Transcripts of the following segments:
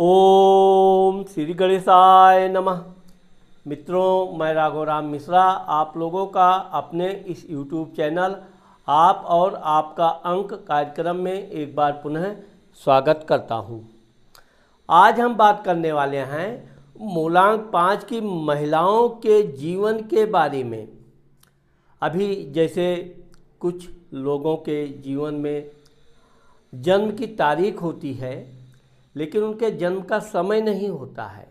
ओम श्री गणेशाय नमः। मित्रों, मैं राघव राम मिश्रा आप लोगों का अपने इस YouTube चैनल आप और आपका अंक कार्यक्रम में एक बार पुनः स्वागत करता हूं। आज हम बात करने वाले हैं मूलांक 5 की महिलाओं के जीवन के बारे में। अभी जैसे कुछ लोगों के जीवन में जन्म की तारीख होती है, लेकिन उनके जन्म का समय नहीं होता है,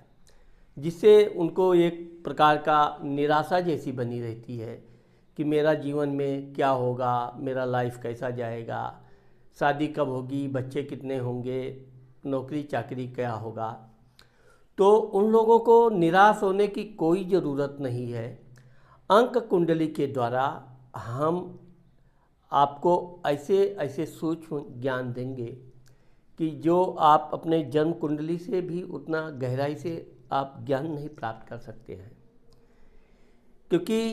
जिससे उनको एक प्रकार का निराशा जैसी बनी रहती है कि मेरा जीवन में क्या होगा, मेरा लाइफ कैसा जाएगा, शादी कब होगी, बच्चे कितने होंगे, नौकरी चाकरी क्या होगा। तो उन लोगों को निराश होने की कोई ज़रूरत नहीं है। अंक कुंडली के द्वारा हम आपको ऐसे ऐसे सूक्ष्म ज्ञान देंगे कि जो आप अपने जन्म कुंडली से भी उतना गहराई से आप ज्ञान नहीं प्राप्त कर सकते हैं, क्योंकि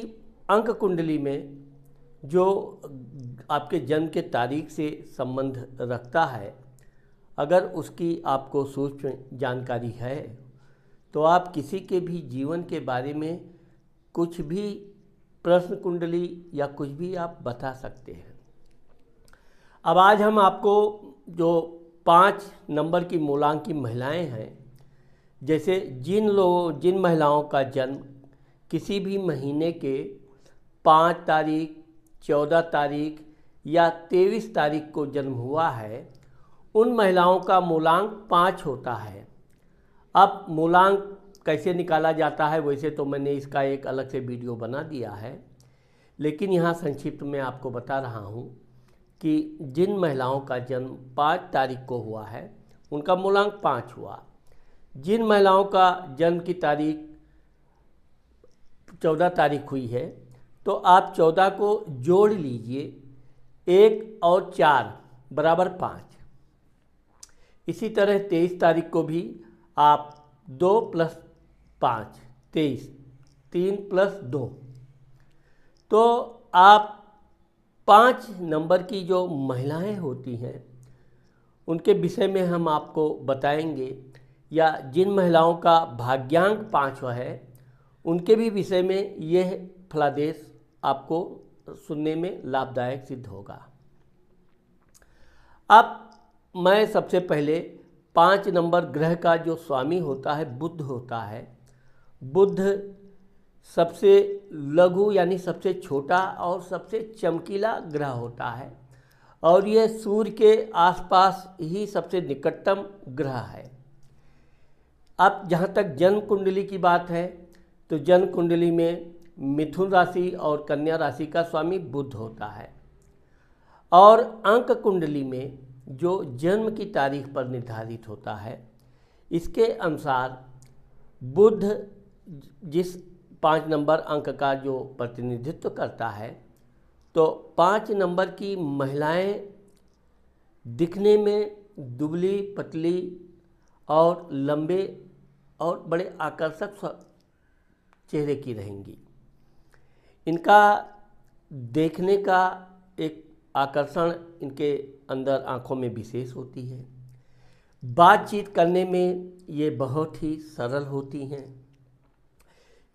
अंक कुंडली में जो आपके जन्म के तारीख से संबंध रखता है, अगर उसकी आपको सूक्ष्म जानकारी है तो आप किसी के भी जीवन के बारे में कुछ भी प्रश्न कुंडली या कुछ भी आप बता सकते हैं। अब आज हम आपको जो 5 नंबर की मूलांक की महिलाएं हैं, जैसे जिन महिलाओं का जन्म किसी भी महीने के 5 तारीख, 14 तारीख या 23 तारीख को जन्म हुआ है, उन महिलाओं का मूलांक 5 होता है। अब मूलांक कैसे निकाला जाता है, वैसे तो मैंने इसका एक अलग से वीडियो बना दिया है, लेकिन यहाँ संक्षिप्त में आपको बता रहा हूँ कि जिन महिलाओं का जन्म 5 तारीख को हुआ है उनका मूलांक 5 हुआ। जिन महिलाओं का जन्म की तारीख 14 तारीख हुई है तो आप 14 को जोड़ लीजिए, 1 और 4 बराबर 5। इसी तरह 23 तारीख को भी आप 2 + 5 23, 3 + 2। तो आप 5 नंबर की जो महिलाएं होती हैं उनके विषय में हम आपको बताएंगे, या जिन महिलाओं का भाग्यांक 5 है उनके भी विषय में यह फलादेश आपको सुनने में लाभदायक सिद्ध होगा। अब मैं सबसे पहले 5 नंबर ग्रह का जो स्वामी होता है बुध होता है। बुध सबसे लघु यानी सबसे छोटा और सबसे चमकीला ग्रह होता है, और यह सूर्य के आसपास ही सबसे निकटतम ग्रह है। अब जहाँ तक जन्म कुंडली की बात है तो जन्म कुंडली में मिथुन राशि और कन्या राशि का स्वामी बुध होता है, और अंक कुंडली में जो जन्म की तारीख पर निर्धारित होता है, इसके अनुसार बुध जिस 5 नंबर अंक का जो प्रतिनिधित्व करता है, तो 5 नंबर की महिलाएं दिखने में दुबली पतली और लंबे और बड़े आकर्षक चेहरे की रहेंगी। इनका देखने का एक आकर्षण इनके अंदर आँखों में विशेष होती है। बातचीत करने में ये बहुत ही सरल होती हैं।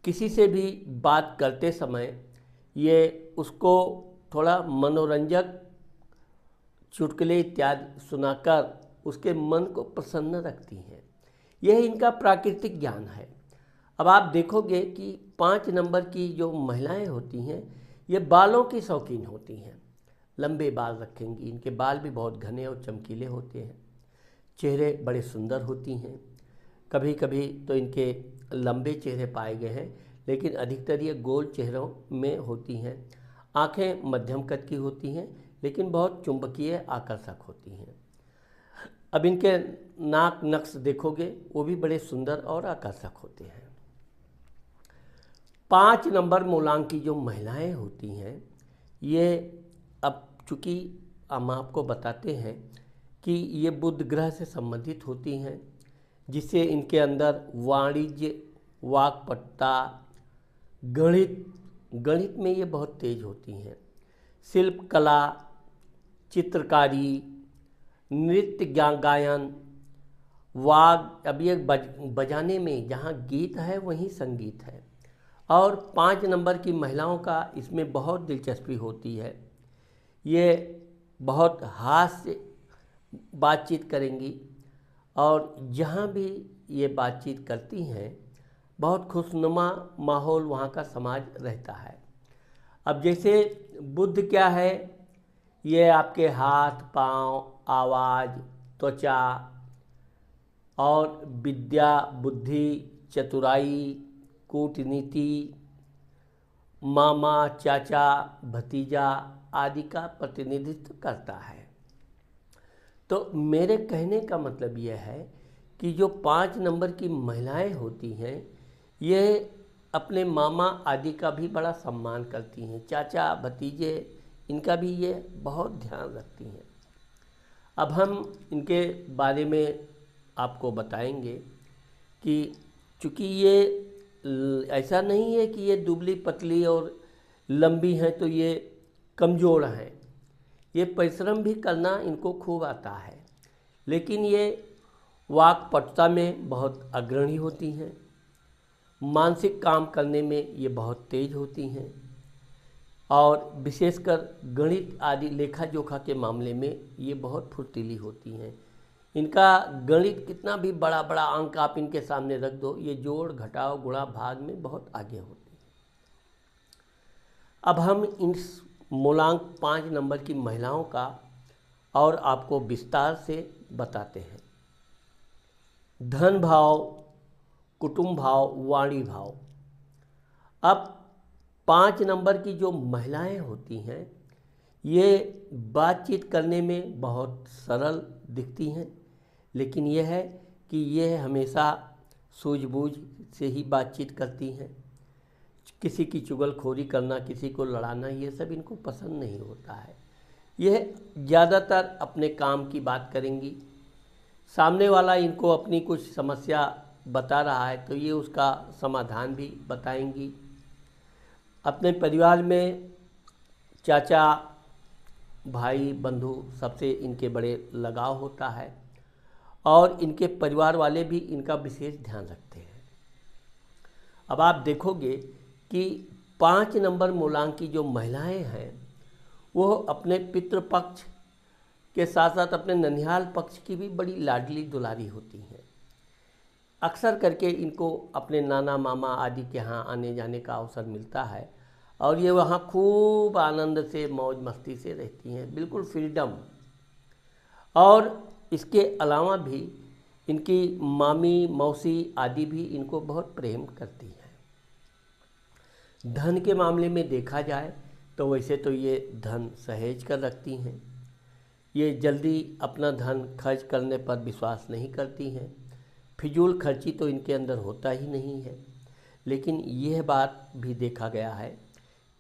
किसी से भी बात करते समय ये उसको थोड़ा मनोरंजक चुटकुले इत्यादि सुनाकर उसके मन को प्रसन्न रखती हैं। यह इनका प्राकृतिक ज्ञान है। अब आप देखोगे कि 5 नंबर की जो महिलाएं होती हैं ये बालों की शौकीन होती हैं। लंबे बाल रखेंगी, इनके बाल भी बहुत घने और चमकीले होते हैं। चेहरे बड़े सुंदर होती हैं। कभी कभी तो इनके लंबे चेहरे पाए गए हैं, लेकिन अधिकतर ये गोल चेहरों में होती हैं। आँखें मध्यम कद की होती हैं, लेकिन बहुत चुंबकीय आकर्षक होती हैं। अब इनके नाक नक्श देखोगे वो भी बड़े सुंदर और आकर्षक होते हैं। 5 नंबर मूलांक की जो महिलाएं होती हैं, ये अब चूँकि हम आपको बताते हैं कि ये बुध ग्रह से संबंधित होती हैं, जिससे इनके अंदर वाणिज्य, वाक्पटुता, गणित में ये बहुत तेज होती हैं। शिल्प कला, चित्रकारी, नृत्य गायन वाग, अब ये बजाने में जहाँ गीत है वहीं संगीत है। और 5 नंबर की महिलाओं का इसमें बहुत दिलचस्पी होती है। ये बहुत हास्य बातचीत करेंगी और जहाँ भी ये बातचीत करती हैं बहुत खुशनुमा माहौल वहाँ का समाज रहता है। अब जैसे बुद्ध क्या है, ये आपके हाथ पांव, आवाज़, त्वचा और विद्या, बुद्धि, चतुराई, कूटनीति, मामा, चाचा, भतीजा आदि का प्रतिनिधित्व करता है। तो मेरे कहने का मतलब यह है कि जो 5 नंबर की महिलाएं होती हैं ये अपने मामा आदि का भी बड़ा सम्मान करती हैं, चाचा भतीजे इनका भी ये बहुत ध्यान रखती हैं। अब हम इनके बारे में आपको बताएंगे कि चूँकि ये ऐसा नहीं है कि ये दुबली पतली और लंबी हैं तो ये कमज़ोर हैं, ये परिश्रम भी करना इनको खूब आता है, लेकिन ये वाक्पटुता में बहुत अग्रणी होती हैं, मानसिक काम करने में ये बहुत तेज होती हैं और विशेषकर गणित आदि लेखा जोखा के मामले में ये बहुत फुर्तीली होती हैं। इनका गणित कितना भी बड़ा बड़ा अंक आप इनके सामने रख दो, ये जोड़ घटाव गुणा भाग में बहुत आगे होती है। अब हम इन मूलांक 5 नंबर की महिलाओं का और आपको विस्तार से बताते हैं। धन भाव, कुटुंब भाव, वाणी भाव। अब 5 नंबर की जो महिलाएं होती हैं ये बातचीत करने में बहुत सरल दिखती हैं, लेकिन यह है कि यह हमेशा सूझबूझ से ही बातचीत करती हैं। किसी की चुगलखोरी करना, किसी को लड़ाना, ये सब इनको पसंद नहीं होता है। यह ज़्यादातर अपने काम की बात करेंगी। सामने वाला इनको अपनी कुछ समस्या बता रहा है तो ये उसका समाधान भी बताएंगी। अपने परिवार में चाचा, भाई, बंधु सबसे इनके बड़े लगाव होता है और इनके परिवार वाले भी इनका विशेष ध्यान रखते हैं। अब आप देखोगे कि 5 नंबर मूलांक की जो महिलाएं हैं वो अपने पितृपक्ष के साथ साथ अपने ननिहाल पक्ष की भी बड़ी लाडली दुलारी होती हैं। अक्सर करके इनको अपने नाना मामा आदि के यहाँ आने जाने का अवसर मिलता है और ये वहाँ खूब आनंद से मौज मस्ती से रहती हैं, बिल्कुल फ्रीडम। और इसके अलावा भी इनकी मामी, मौसी आदि भी इनको बहुत प्रेम करती हैं। धन के मामले में देखा जाए तो वैसे तो ये धन सहेज कर रखती हैं, ये जल्दी अपना धन खर्च करने पर विश्वास नहीं करती हैं, फिजूल खर्ची तो इनके अंदर होता ही नहीं है। लेकिन यह बात भी देखा गया है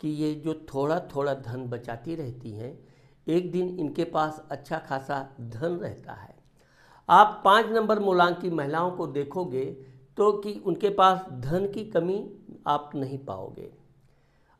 कि ये जो थोड़ा थोड़ा धन बचाती रहती हैं, एक दिन इनके पास अच्छा खासा धन रहता है। आप 5 नंबर मूलांक की महिलाओं को देखोगे तो कि उनके पास धन की कमी आप नहीं पाओगे।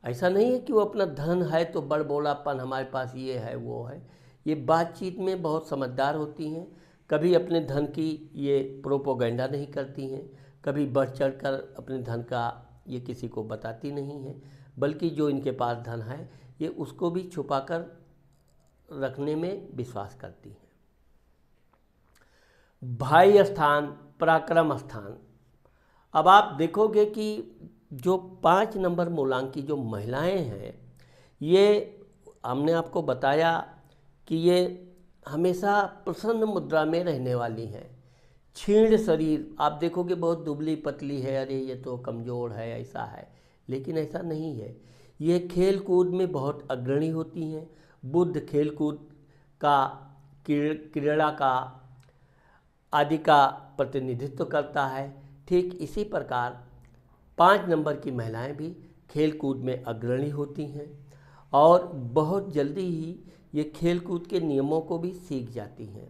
ऐसा नहीं है कि वो अपना धन है तो बड़बोलापन हमारे पास ये है वो है। ये बातचीत में बहुत समझदार होती हैं, कभी अपने धन की ये प्रोपोगंडा नहीं करती हैं, कभी बढ़ चढ़ कर अपने धन का ये किसी को बताती नहीं हैं, बल्कि जो इनके पास धन है ये उसको भी छुपाकर रखने में विश्वास करती हैं। भाई स्थान, पराक्रम स्थान। अब आप देखोगे कि जो 5 नंबर मूलांक की जो महिलाएं हैं ये हमने आपको बताया कि ये हमेशा प्रसन्न मुद्रा में रहने वाली हैं। क्षीण शरीर, आप देखोगे बहुत दुबली पतली है, अरे ये तो कमज़ोर है, ऐसा है, लेकिन ऐसा नहीं है। ये खेल कूद में बहुत अग्रणी होती हैं। बुद्ध खेल कूद का, क्रीड़ा का आदि का प्रतिनिधित्व करता है। ठीक इसी प्रकार 5 नंबर की महिलाएं भी खेल कूद में अग्रणी होती हैं और बहुत जल्दी ही ये खेल कूद के नियमों को भी सीख जाती हैं।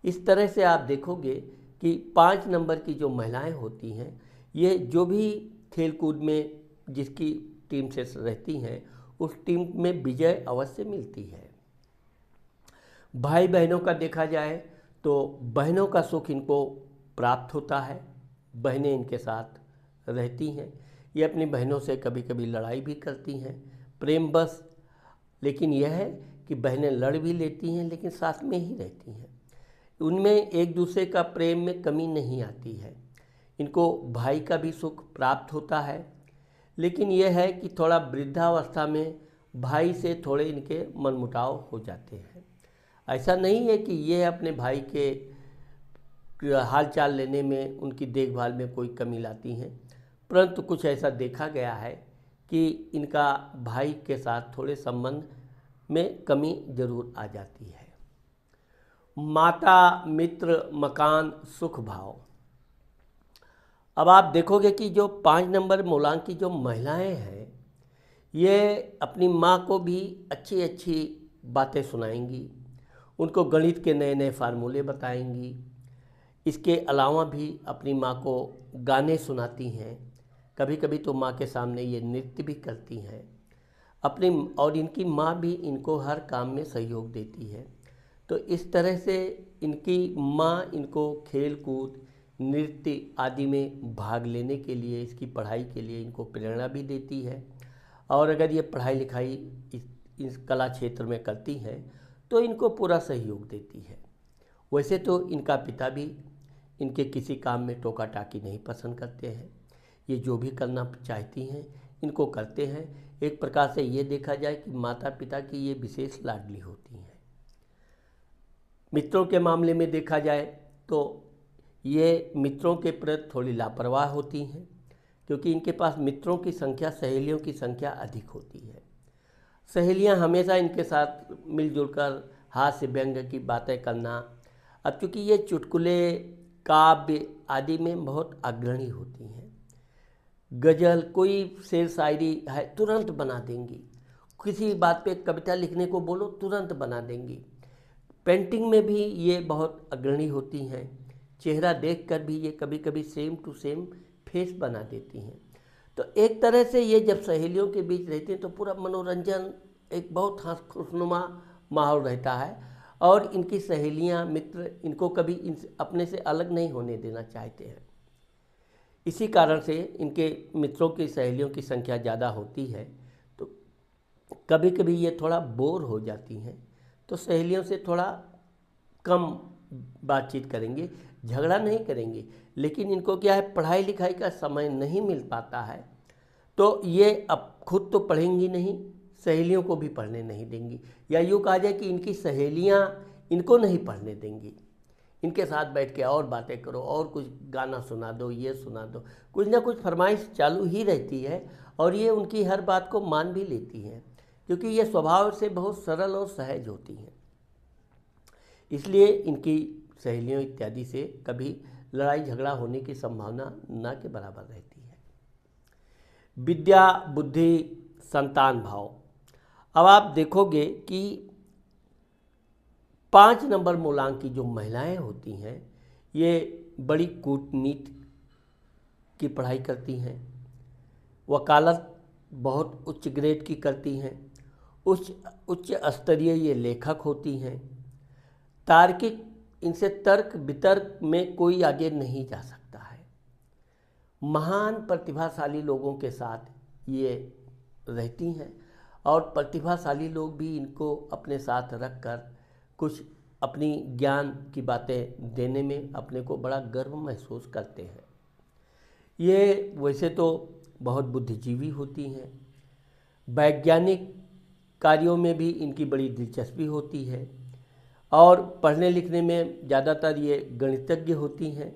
इस तरह से आप देखोगे कि 5 नंबर की जो महिलाएं होती हैं ये जो भी खेल कूद में जिसकी टीम से रहती हैं उस टीम में विजय अवश्य मिलती है। भाई बहनों का देखा जाए तो बहनों का सुख इनको प्राप्त होता है। बहनें इनके साथ रहती हैं। ये अपनी बहनों से कभी कभी लड़ाई भी करती हैं प्रेम बस, लेकिन यह है कि बहनें लड़ भी लेती हैं लेकिन साथ में ही रहती हैं। उनमें एक दूसरे का प्रेम में कमी नहीं आती है। इनको भाई का भी सुख प्राप्त होता है, लेकिन यह है कि थोड़ा वृद्धावस्था में भाई से थोड़े इनके मनमुटाव हो जाते हैं। ऐसा नहीं है कि ये अपने भाई के हाल चाल लेने में, उनकी देखभाल में कोई कमी लाती हैं, परंतु कुछ ऐसा देखा गया है कि इनका भाई के साथ थोड़े संबंध में कमी जरूर आ जाती है। माता, मित्र, मकान, सुख भाव। अब आप देखोगे कि जो 5 नंबर मूलांक की जो महिलाएं हैं, ये अपनी माँ को भी अच्छी अच्छी बातें सुनाएंगी, उनको गणित के नए नए फार्मूले बताएंगी। इसके अलावा भी अपनी माँ को गाने सुनाती हैं। कभी कभी तो माँ के सामने ये नृत्य भी करती हैं अपनी, और इनकी माँ भी इनको हर काम में सहयोग देती है। तो इस तरह से इनकी माँ इनको खेल कूद, नृत्य आदि में भाग लेने के लिए, इसकी पढ़ाई के लिए इनको प्रेरणा भी देती है। और अगर ये पढ़ाई लिखाई इस कला क्षेत्र में करती हैं तो इनको पूरा सहयोग देती है। वैसे तो इनका पिता भी इनके किसी काम में टोका टाकी नहीं पसंद करते हैं। ये जो भी करना चाहती हैं इनको करते हैं। एक प्रकार से ये देखा जाए कि माता पिता की ये विशेष लाडली होती हैं। मित्रों के मामले में देखा जाए तो ये मित्रों के प्रति थोड़ी लापरवाह होती हैं, क्योंकि इनके पास मित्रों की संख्या, सहेलियों की संख्या अधिक होती है। सहेलियां हमेशा इनके साथ मिलजुल कर हास्य व्यंग की बातें करना, अब चूँकि ये चुटकुले, काव्य आदि में बहुत अग्रणी होती हैं। गज़ल, कोई शेर शायरी है तुरंत बना देंगी। किसी बात पे कविता लिखने को बोलो तुरंत बना देंगी। पेंटिंग में भी ये बहुत अग्रणी होती हैं। चेहरा देखकर भी ये कभी कभी सेम टू सेम फेस बना देती हैं। तो एक तरह से ये जब सहेलियों के बीच रहती हैं तो पूरा मनोरंजन, एक बहुत खुशनुमा माहौल रहता है। और इनकी सहेलियां, मित्र इनको कभी अपने से अलग नहीं होने देना चाहते हैं। इसी कारण से इनके मित्रों की, सहेलियों की संख्या ज़्यादा होती है। तो कभी कभी ये थोड़ा बोर हो जाती हैं तो सहेलियों से थोड़ा कम बातचीत करेंगे, झगड़ा नहीं करेंगे। लेकिन इनको क्या है, पढ़ाई लिखाई का समय नहीं मिल पाता है तो ये अब खुद तो पढ़ेंगी नहीं, सहेलियों को भी पढ़ने नहीं देंगी। या यूँ कहा जाए कि इनकी सहेलियाँ इनको नहीं पढ़ने देंगी। इनके साथ बैठ के और बातें करो, और कुछ गाना सुना दो, ये सुना दो, कुछ ना कुछ फरमाइश चालू ही रहती है। और ये उनकी हर बात को मान भी लेती हैं, क्योंकि ये स्वभाव से बहुत सरल और सहज होती हैं। इसलिए इनकी सहेलियों इत्यादि से कभी लड़ाई झगड़ा होने की संभावना न के बराबर रहती है। विद्या, बुद्धि, संतान भाव। अब आप देखोगे कि 5 नंबर मूलांक की जो महिलाएं होती हैं, ये बड़ी कूटनीति की पढ़ाई करती हैं, वकालत बहुत उच्च ग्रेड की करती हैं, उच्च स्तरीय ये लेखक होती हैं। तार्किक, इनसे तर्क वितर्क में कोई आगे नहीं जा सकता है। महान प्रतिभाशाली लोगों के साथ ये रहती हैं और प्रतिभाशाली लोग भी इनको अपने साथ रखकर कुछ अपनी ज्ञान की बातें देने में अपने को बड़ा गर्व महसूस करते हैं। ये वैसे तो बहुत बुद्धिजीवी होती हैं। वैज्ञानिक कार्यों में भी इनकी बड़ी दिलचस्पी होती है और पढ़ने लिखने में ज़्यादातर ये गणितज्ञ होती हैं।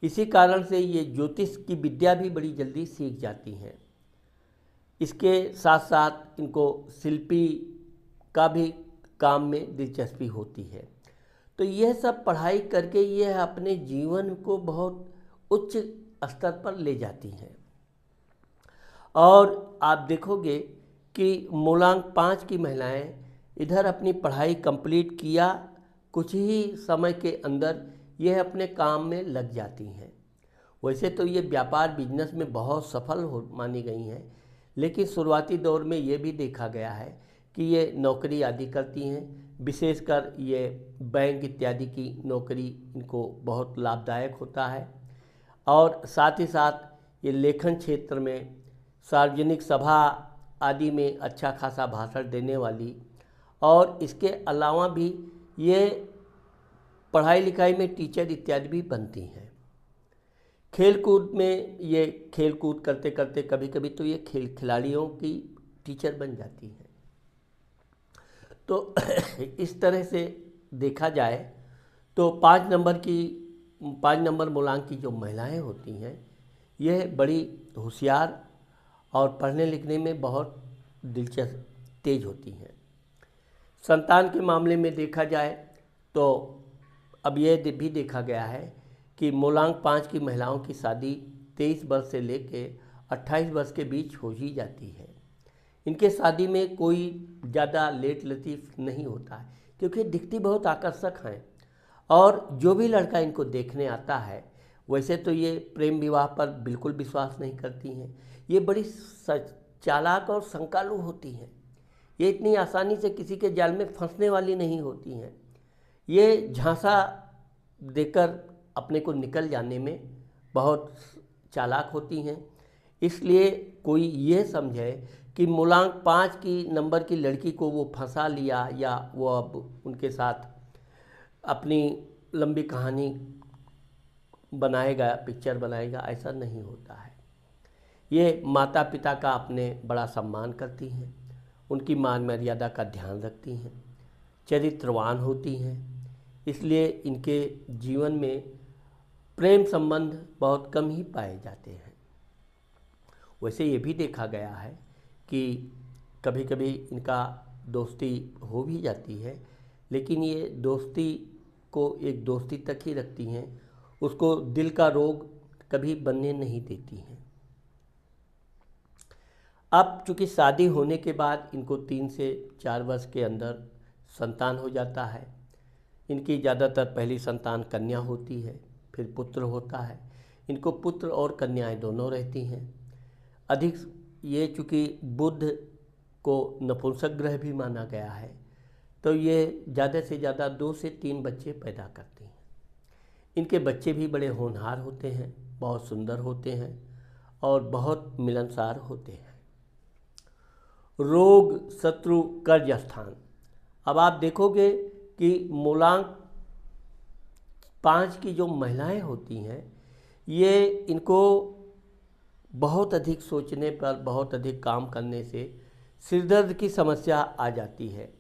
इसी कारण से ये ज्योतिष की विद्या भी बड़ी जल्दी सीख जाती हैं। इसके साथ साथ इनको शिल्पी का भी काम में दिलचस्पी होती है। तो यह सब पढ़ाई करके ये अपने जीवन को बहुत उच्च स्तर पर ले जाती हैं। और आप देखोगे कि मूलांक 5 की महिलाएं इधर अपनी पढ़ाई कंप्लीट किया, कुछ ही समय के अंदर यह अपने काम में लग जाती हैं। वैसे तो ये व्यापार बिजनेस में बहुत सफल मानी गई हैं, लेकिन शुरुआती दौर में ये भी देखा गया है कि ये नौकरी आदि करती हैं। विशेषकर ये बैंक इत्यादि की नौकरी इनको बहुत लाभदायक होता है। और साथ ही साथ ये लेखन क्षेत्र में, सार्वजनिक सभा आदि में अच्छा खासा भाषण देने वाली, और इसके अलावा भी ये पढ़ाई लिखाई में टीचर इत्यादि भी बनती हैं। खेल कूद में ये खेल कूद करते करते कभी कभी तो ये खिलाड़ियों की टीचर बन जाती हैं। तो इस तरह से देखा जाए तो 5 नंबर मूलांक की जो महिलाएं होती हैं यह बड़ी होशियार और पढ़ने लिखने में बहुत दिलचस्प तेज होती हैं। संतान के मामले में देखा जाए तो अब यह भी देखा गया है कि मूलांक 5 की महिलाओं की शादी 23 वर्ष से लेकर 28 वर्ष के बीच हो ही जाती है। इनके शादी में कोई ज़्यादा लेट लतीफ़ नहीं होता है, क्योंकि दिखती बहुत आकर्षक हैं। और जो भी लड़का इनको देखने आता है, वैसे तो ये प्रेम विवाह पर बिल्कुल विश्वास नहीं करती हैं। ये बड़ी चालाक और संकालू होती हैं। ये इतनी आसानी से किसी के जाल में फंसने वाली नहीं होती हैं। ये झांसा देकर अपने को निकल जाने में बहुत चालाक होती हैं। इसलिए कोई ये समझे कि मूलांक 5 की नंबर की लड़की को वो फंसा लिया या वो अब उनके साथ अपनी लंबी कहानी बनाएगा, पिक्चर बनाएगा, ऐसा नहीं होता है। ये माता पिता का अपने बड़ा सम्मान करती हैं, उनकी मान मर्यादा का ध्यान रखती हैं, चरित्रवान होती हैं। इसलिए इनके जीवन में प्रेम संबंध बहुत कम ही पाए जाते हैं। वैसे ये भी देखा गया है कि कभी कभी इनका दोस्ती हो भी जाती है, लेकिन ये दोस्ती को एक दोस्ती तक ही रखती हैं, उसको दिल का रोग कभी बनने नहीं देती हैं। अब चूँकि शादी होने के बाद इनको 3 से 4 वर्ष के अंदर संतान हो जाता है। इनकी ज़्यादातर पहली संतान कन्या होती है, फिर पुत्र होता है। इनको पुत्र और कन्याएं दोनों रहती हैं। अधिक ये चूँकि बुध को नपुंसक ग्रह भी माना गया है, तो ये ज़्यादा से ज़्यादा 2 से 3 बच्चे पैदा करती हैं। इनके बच्चे भी बड़े होनहार होते हैं, बहुत सुंदर होते हैं और बहुत मिलनसार होते हैं। रोग, शत्रु, कर्ज स्थान। अब आप देखोगे कि मूलांक 5 की जो महिलाएं होती हैं, ये इनको बहुत अधिक सोचने पर, बहुत अधिक काम करने से सिरदर्द की समस्या आ जाती है,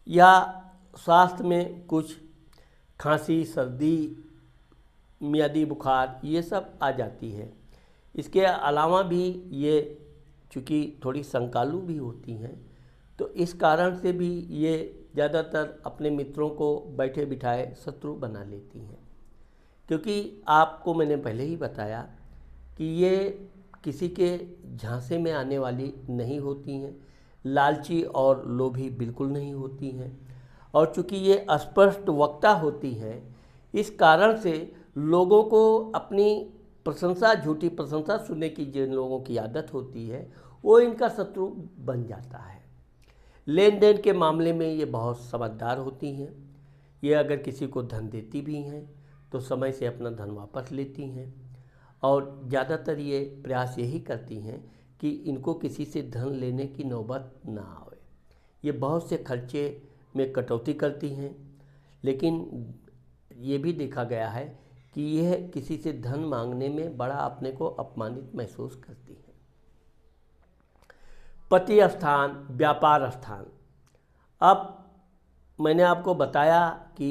या स्वास्थ्य में कुछ खांसी, सर्दी, मियादी बुखार, ये सब आ जाती है। इसके अलावा भी ये चूँकि थोड़ी संकालू भी होती हैं, तो इस कारण से भी ये ज़्यादातर अपने मित्रों को बैठे बिठाए शत्रु बना लेती हैं। क्योंकि आपको मैंने पहले ही बताया कि ये किसी के झांसे में आने वाली नहीं होती हैं, लालची और लोभी बिल्कुल नहीं होती हैं। और चूँकि ये अस्पष्ट वक्ता होती हैं, इस कारण से लोगों को अपनी प्रशंसा, झूठी प्रशंसा सुनने की जिन लोगों की आदत होती है, वो इनका शत्रु बन जाता है। लेन देन के मामले में ये बहुत समझदार होती हैं। ये अगर किसी को धन देती भी हैं तो समय से अपना धन वापस लेती हैं, और ज़्यादातर ये प्रयास यही करती हैं कि इनको किसी से धन लेने की नौबत ना आवे। ये बहुत से खर्चे में कटौती करती हैं, लेकिन ये भी देखा गया है कि यह किसी से धन मांगने में बड़ा अपने को अपमानित महसूस करती है। पति स्थान, व्यापार स्थान। अब मैंने आपको बताया कि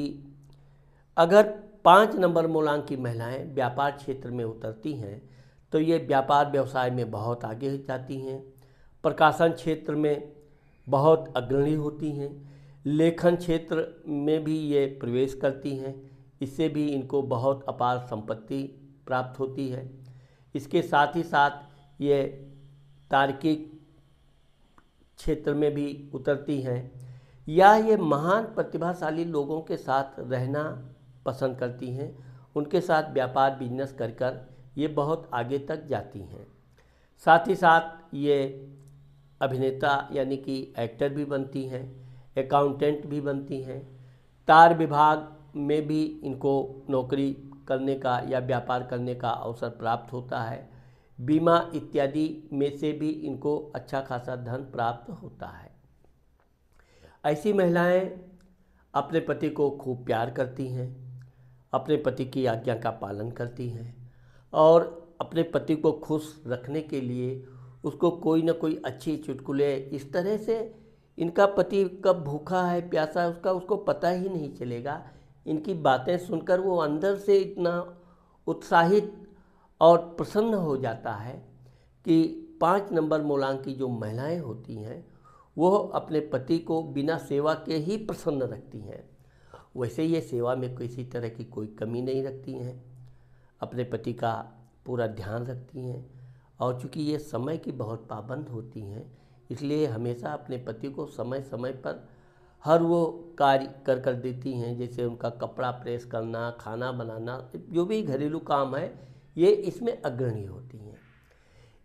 अगर 5 नंबर मूलांक की महिलाएं व्यापार क्षेत्र में उतरती हैं तो ये व्यापार व्यवसाय में बहुत आगे जाती हैं, प्रकाशन क्षेत्र में बहुत अग्रणी होती हैं, लेखन क्षेत्र में भी ये प्रवेश करती हैं। इससे भी इनको बहुत अपार संपत्ति प्राप्त होती है। इसके साथ ही साथ ये तार्किक क्षेत्र में भी उतरती हैं, या ये महान प्रतिभाशाली लोगों के साथ रहना पसंद करती हैं। उनके साथ व्यापार बिजनेस कर ये बहुत आगे तक जाती हैं। साथ ही साथ ये अभिनेता यानी कि एक्टर भी बनती हैं, अकाउंटेंट भी बनती हैं, तार विभाग में भी इनको नौकरी करने का या व्यापार करने का अवसर प्राप्त होता है, बीमा इत्यादि में से भी इनको अच्छा खासा धन प्राप्त होता है। ऐसी महिलाएं अपने पति को खूब प्यार करती हैं, अपने पति की आज्ञा का पालन करती हैं और अपने पति को खुश रखने के लिए उसको कोई ना कोई अच्छी चुटकुले इस तरह से, इनका पति कब भूखा है प्यासा है उसको पता ही नहीं चलेगा। इनकी बातें सुनकर वो अंदर से इतना उत्साहित और प्रसन्न हो जाता है कि 5 नंबर मूलांक की जो महिलाएं होती हैं वो अपने पति को बिना सेवा के ही प्रसन्न रखती हैं। वैसे ये सेवा में किसी तरह की कोई कमी नहीं रखती हैं, अपने पति का पूरा ध्यान रखती हैं और चूँकि ये समय की बहुत पाबंद होती हैं इसलिए हमेशा अपने पति को समय समय पर हर वो कार्य कर देती हैं, जैसे उनका कपड़ा प्रेस करना, खाना बनाना, जो भी घरेलू काम है ये इसमें अग्रणी होती हैं।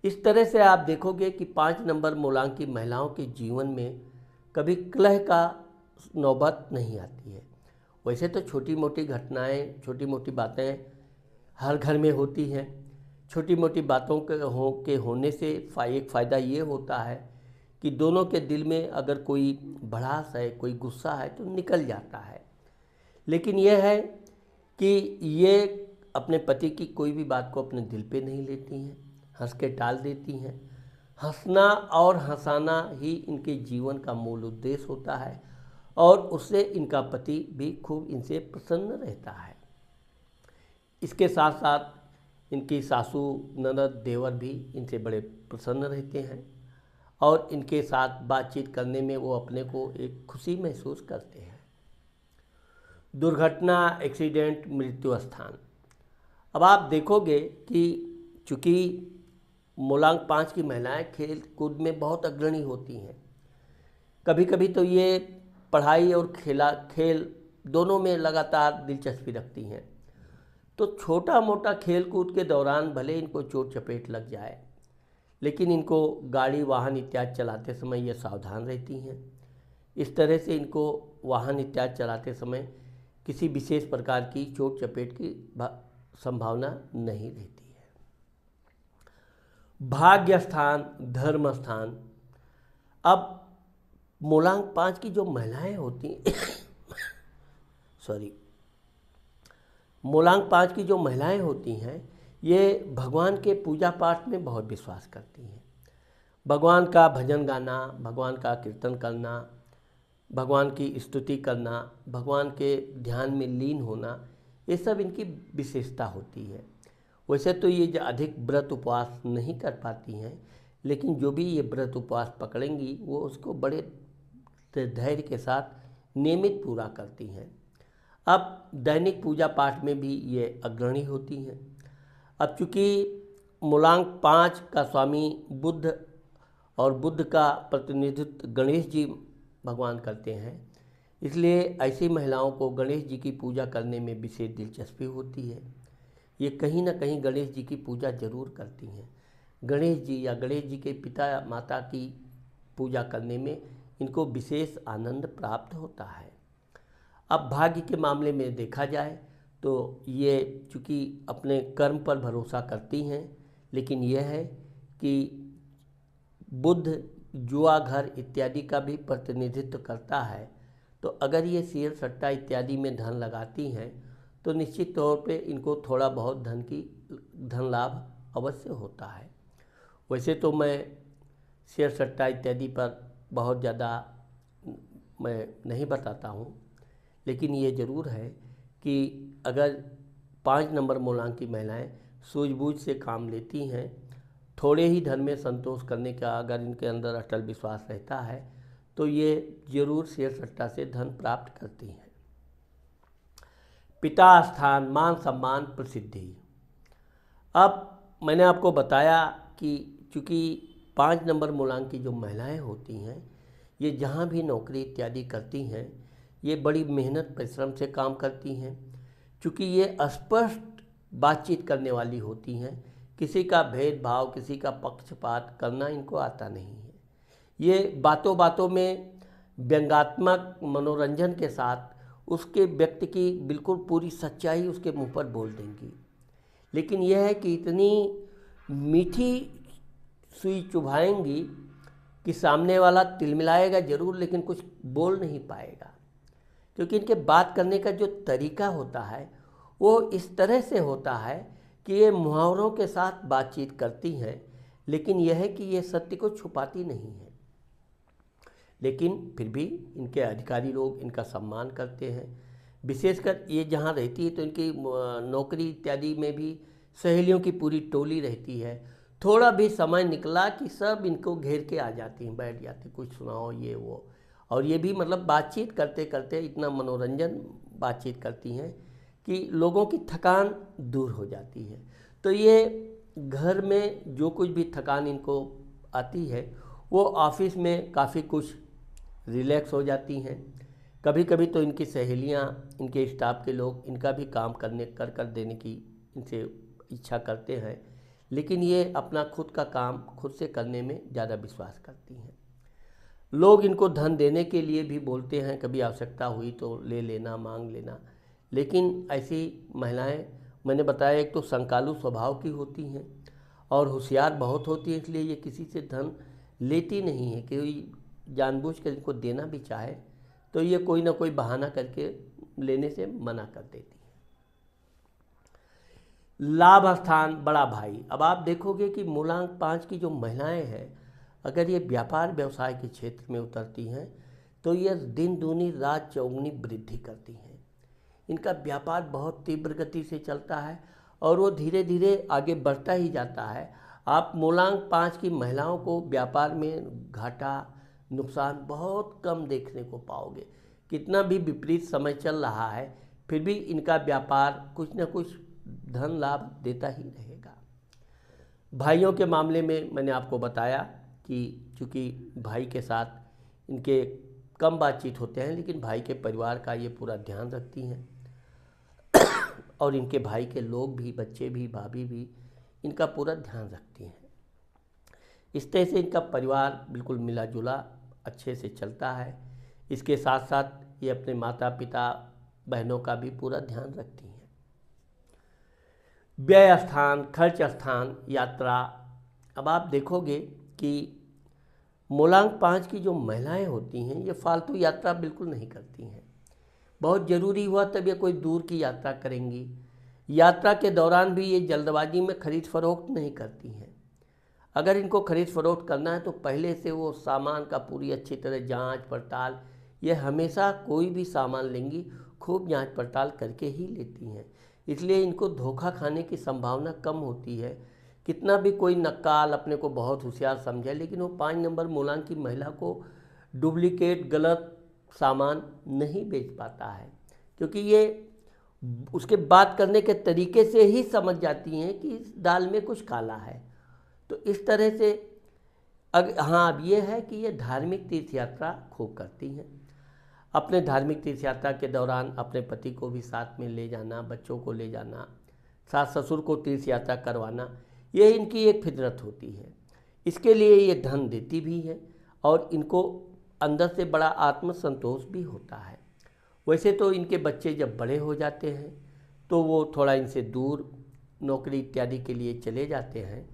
इस तरह से आप देखोगे कि 5 नंबर मूलांक की महिलाओं के जीवन में कभी कलह का नौबत नहीं आती है। वैसे तो छोटी मोटी घटनाएं, छोटी मोटी बातें हर घर में होती हैं। छोटी मोटी बातों के होने से एक फ़ायदा ये होता है कि दोनों के दिल में अगर कोई भड़ास है, कोई गुस्सा है तो निकल जाता है। लेकिन यह है कि ये अपने पति की कोई भी बात को अपने दिल पे नहीं लेती हैं, हंस के टाल देती हैं। हंसना और हंसाना ही इनके जीवन का मूल उद्देश्य होता है और उससे इनका पति भी खूब इनसे प्रसन्न रहता है। इसके साथ साथ इनकी सासू, ननद, देवर भी इनसे बड़े प्रसन्न रहते हैं और इनके साथ बातचीत करने में वो अपने को एक खुशी महसूस करते हैं। दुर्घटना, एक्सीडेंट, मृत्यु स्थान। अब आप देखोगे कि चूँकि मूलांक 5 की महिलाएं खेल कूद में बहुत अग्रणी होती हैं, कभी कभी तो ये पढ़ाई और खेल दोनों में लगातार दिलचस्पी रखती हैं। तो छोटा मोटा खेल कूद के दौरान भले इनको चोट चपेट लग जाए लेकिन इनको गाड़ी वाहन इत्यादि चलाते समय ये सावधान रहती हैं। इस तरह से इनको वाहन इत्यादि चलाते समय किसी विशेष प्रकार की चोट चपेट की संभावना नहीं रहती है। भाग्य स्थान, धर्म स्थान। अब मूलांक 5 की जो महिलाएं होती मूलांक 5 की जो महिलाएं होती हैं ये भगवान के पूजा पाठ में बहुत विश्वास करती हैं। भगवान का भजन गाना, भगवान का कीर्तन करना, भगवान की स्तुति करना, भगवान के ध्यान में लीन होना, ये सब इनकी विशेषता होती है। वैसे तो ये अधिक व्रत उपवास नहीं कर पाती हैं लेकिन जो भी ये व्रत उपवास पकड़ेंगी वो उसको बड़े धैर्य के साथ नियमित पूरा करती हैं। अब दैनिक पूजा पाठ में भी ये अग्रणी होती हैं। अब चूँकि मूलांक 5 का स्वामी बुद्ध और बुद्ध का प्रतिनिधित्व गणेश जी भगवान करते हैं इसलिए ऐसी महिलाओं को गणेश जी की पूजा करने में विशेष दिलचस्पी होती है। ये कहीं ना कहीं गणेश जी की पूजा जरूर करती हैं। गणेश जी या गणेश जी के पिता माता की पूजा करने में इनको विशेष आनंद प्राप्त होता है। अब भाग्य के मामले में देखा जाए तो ये चूँकि अपने कर्म पर भरोसा करती हैं लेकिन यह है कि बुध, जुआ घर इत्यादि का भी प्रतिनिधित्व करता है। तो अगर ये शेयर सट्टा इत्यादि में धन लगाती हैं तो निश्चित तौर पे इनको थोड़ा बहुत धन लाभ अवश्य होता है। वैसे तो मैं शेयर सट्टा इत्यादि पर बहुत ज़्यादा मैं नहीं बताता हूँ लेकिन ये ज़रूर है कि अगर 5 नंबर मूलांक की महिलाएं सूझबूझ से काम लेती हैं, थोड़े ही धन में संतोष करने का अगर इनके अंदर अटल विश्वास रहता है तो ये जरूर शेयर सट्टा से धन प्राप्त करती हैं। पिता स्थान, मान सम्मान, प्रसिद्धि। अब मैंने आपको बताया कि चूँकि 5 नंबर मूलांक की जो महिलाएं होती हैं ये जहाँ भी नौकरी इत्यादि करती हैं ये बड़ी मेहनत परिश्रम से काम करती हैं। चूँकि ये स्पष्ट बातचीत करने वाली होती हैं, किसी का भेदभाव, किसी का पक्षपात करना इनको आता नहीं है। ये बातों बातों में व्यंग्यात्मक मनोरंजन के साथ उसके व्यक्ति की बिल्कुल पूरी सच्चाई उसके मुंह पर बोल देंगी। लेकिन यह है कि इतनी मीठी सुई चुभाएंगी कि सामने वाला तिलमिलाएगा जरूर लेकिन कुछ बोल नहीं पाएगा, क्योंकि इनके बात करने का जो तरीका होता है वो इस तरह से होता है कि ये मुहावरों के साथ बातचीत करती हैं, लेकिन यह है कि ये सत्य को छुपाती नहीं है। लेकिन फिर भी इनके अधिकारी लोग इनका सम्मान करते हैं। विशेषकर ये जहाँ रहती है तो इनकी नौकरी इत्यादि में भी सहेलियों की पूरी टोली रहती है। थोड़ा भी समय निकला कि सब इनको घेर के आ जाती हैं, बैठ जाती, कुछ सुनाओ ये वो। और ये भी मतलब बातचीत करते करते इतना मनोरंजन बातचीत करती हैं कि लोगों की थकान दूर हो जाती है। तो ये घर में जो कुछ भी थकान इनको आती है वो ऑफिस में काफ़ी कुछ रिलैक्स हो जाती हैं। कभी कभी तो इनकी सहेलियां, इनके स्टाफ के लोग इनका भी काम कर देने की इनसे इच्छा करते हैं, लेकिन ये अपना खुद का काम खुद से करने में ज़्यादा विश्वास करती हैं। लोग इनको धन देने के लिए भी बोलते हैं, कभी आवश्यकता हुई तो ले लेना, मांग लेना। लेकिन ऐसी महिलाएं, मैंने बताया, एक तो संकालू स्वभाव की होती हैं और होशियार बहुत होती है, इसलिए ये किसी से धन लेती नहीं है। कोई जानबूझकर इनको देना भी चाहे तो ये कोई ना कोई बहाना करके लेने से मना कर देती है। लाभ स्थान बड़ा भाई। अब आप देखोगे कि मूलांक 5 की जो महिलाएं हैं, अगर ये व्यापार व्यवसाय के क्षेत्र में उतरती हैं तो ये दिन दूनी रात चौगुनी वृद्धि करती हैं। इनका व्यापार बहुत तीव्र गति से चलता है और वो धीरे धीरे आगे बढ़ता ही जाता है। आप मूलांक 5 की महिलाओं को व्यापार में घाटा, नुकसान बहुत कम देखने को पाओगे। कितना भी विपरीत समय चल रहा है फिर भी इनका व्यापार कुछ न कुछ धन लाभ देता ही रहेगा। भाइयों के मामले में मैंने आपको बताया कि चूँकि भाई के साथ इनके कम बातचीत होते हैं, लेकिन भाई के परिवार का ये पूरा ध्यान रखती हैं और इनके भाई के लोग भी, बच्चे भी, भाभी भी इनका पूरा ध्यान रखती हैं। इस तरह से इनका परिवार बिल्कुल मिला जुला अच्छे से चलता है। इसके साथ साथ ये अपने माता पिता, बहनों का भी पूरा ध्यान रखती हैं। व्यय स्थान, खर्च स्थान, यात्रा। अब आप देखोगे कि मूलांक 5 की जो महिलाएं होती हैं ये फालतू यात्रा बिल्कुल नहीं करती हैं। बहुत ज़रूरी हुआ तब ये कोई दूर की यात्रा करेंगी। यात्रा के दौरान भी ये जल्दबाजी में खरीद फरोख्त नहीं करती हैं। अगर इनको खरीद फरोख्त करना है तो पहले से वो सामान का पूरी अच्छी तरह जांच पड़ताल, ये हमेशा कोई भी सामान लेंगी खूब जांच पड़ताल करके ही लेती हैं। इसलिए इनको धोखा खाने की संभावना कम होती है। कितना भी कोई नक्काल अपने को बहुत होशियार समझे, लेकिन वो 5 नंबर मूलांक की महिला को डुप्लीकेट गलत सामान नहीं बेच पाता है, क्योंकि ये उसके बात करने के तरीके से ही समझ जाती हैं कि इस दाल में कुछ काला है। तो इस तरह से हाँ, अब ये है कि ये धार्मिक तीर्थ यात्रा खूब करती हैं। अपने धार्मिक तीर्थ यात्रा के दौरान अपने पति को भी साथ में ले जाना, बच्चों को ले जाना, सास ससुर को तीर्थ यात्रा करवाना, ये इनकी एक फितरत होती है। इसके लिए ये धन देती भी है और इनको अंदर से बड़ा आत्मसंतोष भी होता है। वैसे तो इनके बच्चे जब बड़े हो जाते हैं तो वो थोड़ा इनसे दूर नौकरी इत्यादि के लिए चले जाते हैं।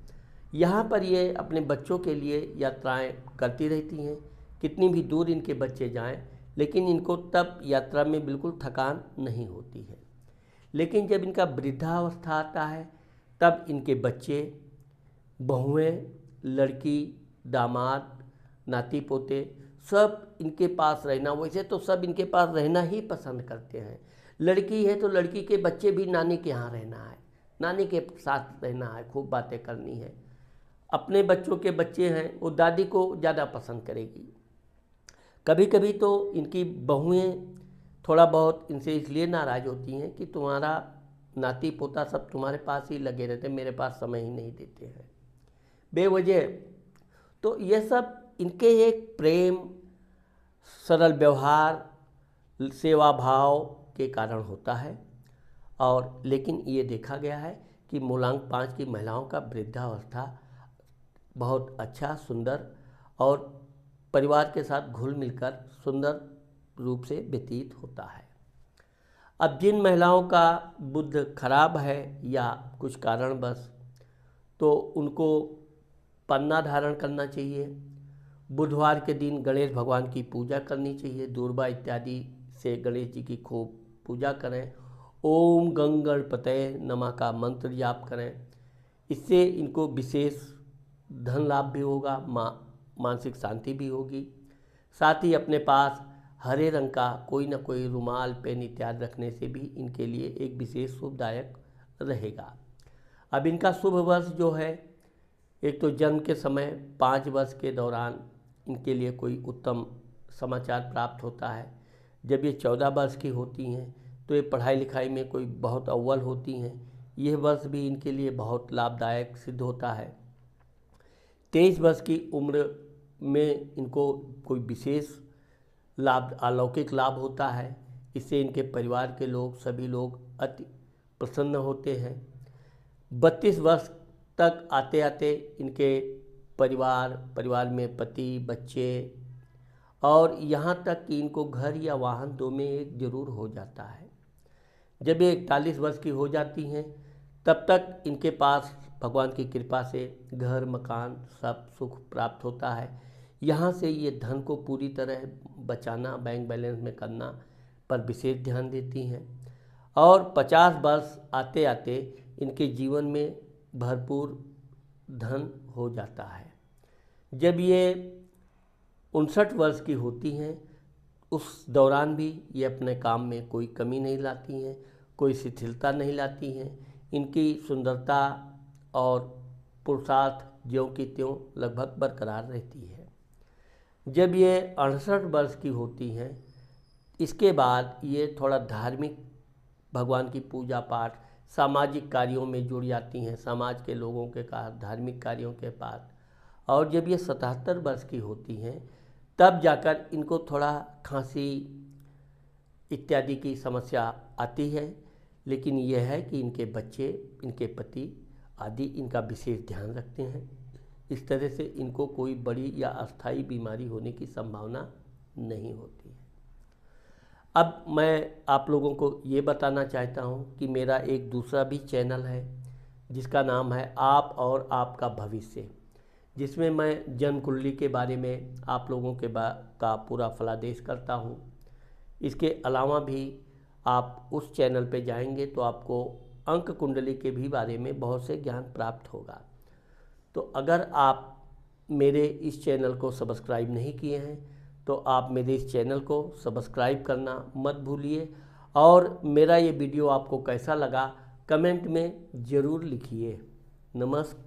यहाँ पर ये अपने बच्चों के लिए यात्राएं करती रहती हैं। कितनी भी दूर इनके बच्चे जाएं, लेकिन इनको तब यात्रा में बिल्कुल थकान नहीं होती है। लेकिन जब इनका वृद्धावस्था आता है तब इनके बच्चे, बहुएं, लड़की, दामाद, नाती पोते सब इनके पास रहना, वैसे तो सब इनके पास रहना ही पसंद करते हैं। लड़की है तो लड़की के बच्चे भी नानी के यहाँ रहना है, नानी के साथ रहना है, खूब बातें करनी है। अपने बच्चों के बच्चे हैं वो दादी को ज़्यादा पसंद करेगी। कभी कभी तो इनकी बहुएं थोड़ा बहुत इनसे इसलिए नाराज़ होती हैं कि तुम्हारा नाती पोता सब तुम्हारे पास ही लगे रहते, मेरे पास समय ही नहीं देते हैं बेवजह। तो ये सब इनके एक प्रेम, सरल व्यवहार, सेवा भाव के कारण होता है। और लेकिन ये देखा गया है कि मूलांक 5 की महिलाओं का वृद्धावस्था बहुत अच्छा, सुंदर और परिवार के साथ घुल मिलकर सुंदर रूप से व्यतीत होता है। अब जिन महिलाओं का बुध खराब है या कुछ कारणवश, तो उनको पन्ना धारण करना चाहिए। बुधवार के दिन गणेश भगवान की पूजा करनी चाहिए। दूर्वा इत्यादि से गणेश जी की खूब पूजा करें। ओम गंग गणपतये नमः का मंत्र जाप करें। इससे इनको विशेष धन लाभ भी होगा, मानसिक शांति भी होगी। साथ ही अपने पास हरे रंग का कोई न कोई रुमाल, पेन इत्यादि रखने से भी इनके लिए एक विशेष शुभदायक रहेगा। अब इनका शुभ वर्ष जो है, एक तो जन्म के समय 5 वर्ष के दौरान इनके लिए कोई उत्तम समाचार प्राप्त होता है। जब ये 14 वर्ष की होती हैं तो ये पढ़ाई लिखाई में कोई बहुत अव्वल होती हैं। यह वर्ष भी इनके लिए बहुत लाभदायक सिद्ध होता है। 23 वर्ष की उम्र में इनको कोई विशेष लाभ, अलौकिक लाभ होता है। इससे इनके परिवार के लोग, सभी लोग अति प्रसन्न होते हैं। 32 वर्ष तक आते आते इनके परिवार में पति, बच्चे और यहाँ तक कि इनको घर या वाहन दो में एक जरूर हो जाता है। जब ये 41 वर्ष की हो जाती हैं तब तक इनके पास भगवान की कृपा से घर, मकान सब सुख प्राप्त होता है। यहाँ से ये धन को पूरी तरह बचाना, बैंक बैलेंस में करना पर विशेष ध्यान देती हैं। और 50 वर्ष आते आते इनके जीवन में भरपूर धन हो जाता है। जब ये 59 वर्ष की होती हैं उस दौरान भी ये अपने काम में कोई कमी नहीं लाती हैं, कोई शिथिलता नहीं लाती हैं। इनकी सुंदरता और पुरुषार्थ ज्यों की त्यों लगभग बरकरार रहती है। जब ये 68 वर्ष की होती हैं, इसके बाद ये थोड़ा धार्मिक, भगवान की पूजा पाठ, सामाजिक कार्यों में जुड़ जाती हैं, समाज के लोगों के का धार्मिक कार्यों के पास। और जब ये 77 वर्ष की होती हैं तब जाकर इनको थोड़ा खांसी इत्यादि की समस्या आती है। लेकिन यह है कि इनके बच्चे, इनके पति आदि इनका विशेष ध्यान रखते हैं। इस तरह से इनको कोई बड़ी या अस्थायी बीमारी होने की संभावना नहीं होती है। अब मैं आप लोगों को ये बताना चाहता हूँ कि मेरा एक दूसरा भी चैनल है जिसका नाम है आप और आपका भविष्य, जिसमें मैं जन्म कुंडली के बारे में आप लोगों के का पूरा फलादेश करता हूँ। इसके अलावा भी आप उस चैनल पे जाएंगे तो आपको अंक कुंडली के भी बारे में बहुत से ज्ञान प्राप्त होगा। तो अगर आप मेरे इस चैनल को सब्सक्राइब नहीं किए हैं तो आप मेरे इस चैनल को सब्सक्राइब करना मत भूलिए। और मेरा ये वीडियो आपको कैसा लगा कमेंट में ज़रूर लिखिए। नमस्कार।